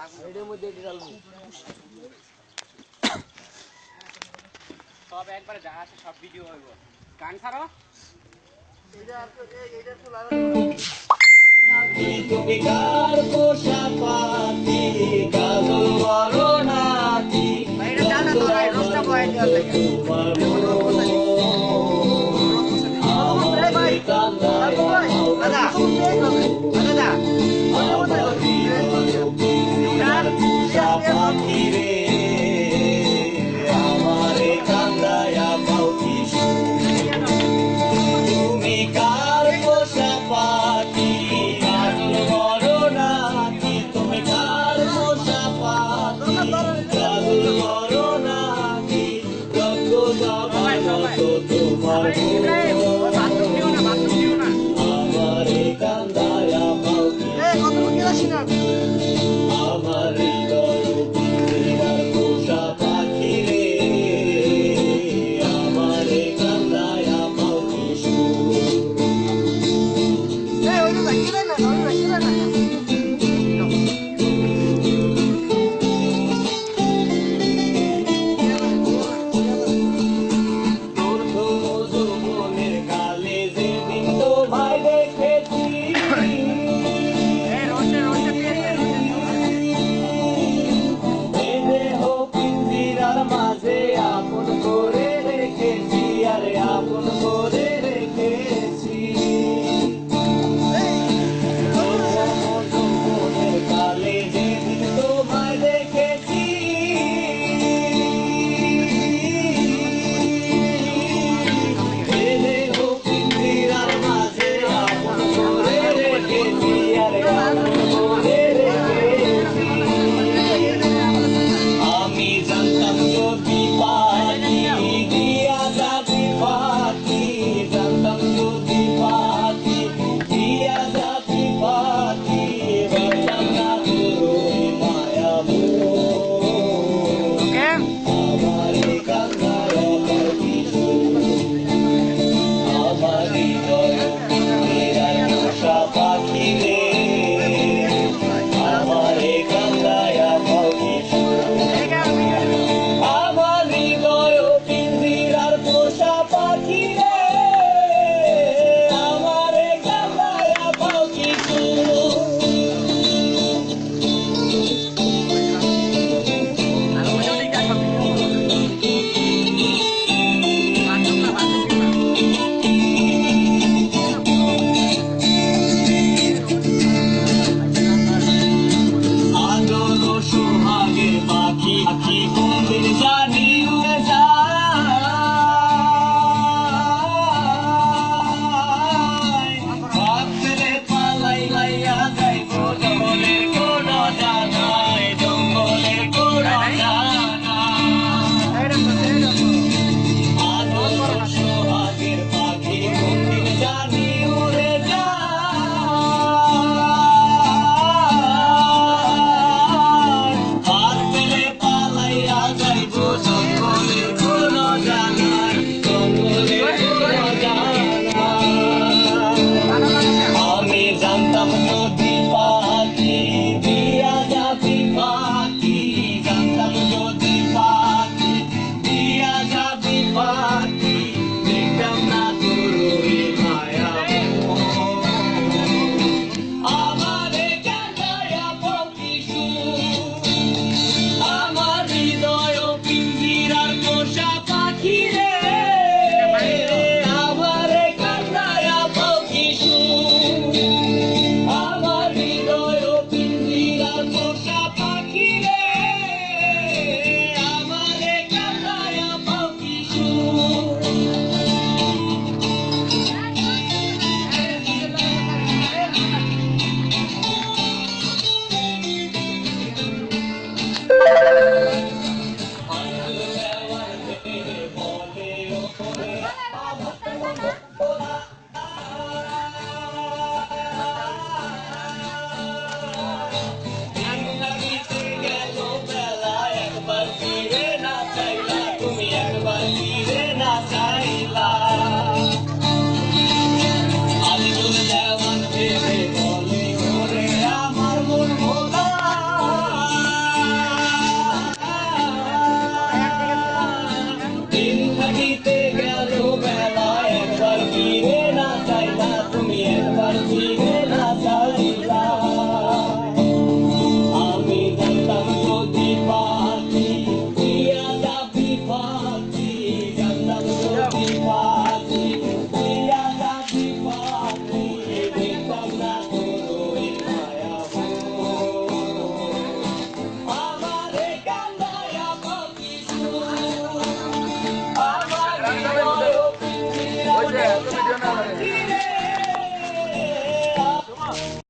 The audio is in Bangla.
এর মধ্যে ডালবো সব একবারে যা আছে সব ভিডিও হইব গান ছাড়ো এইটা তো লাগানো তুমি কার পোষা পাখি কালো বড় নাকি এটা জানা তো নাই রোস্টটা পয়েন্ট দেওয়ার লাগে ভাই দাদা দাদা পাখি রে আমারে কান্দায়া পাখি তুমি কার পোষা পাখি কালো বড় নাকি তুমি কার পোষা পাখি কালো বড় নাকি রক্ত বাবা তোমার আমারে কান্দায়া পাখি আমার হৃদয় পিঞ্জিরার পোষা পাখি রে আমারে কান্দায়া পাখি তোর তো যৌবনের কালে যেদিন তোমায় দেখেছি দেহ পিঞ্জিরার মাঝে আপন করে রেখেছি আরে আপন করে রেখেছি রাখছি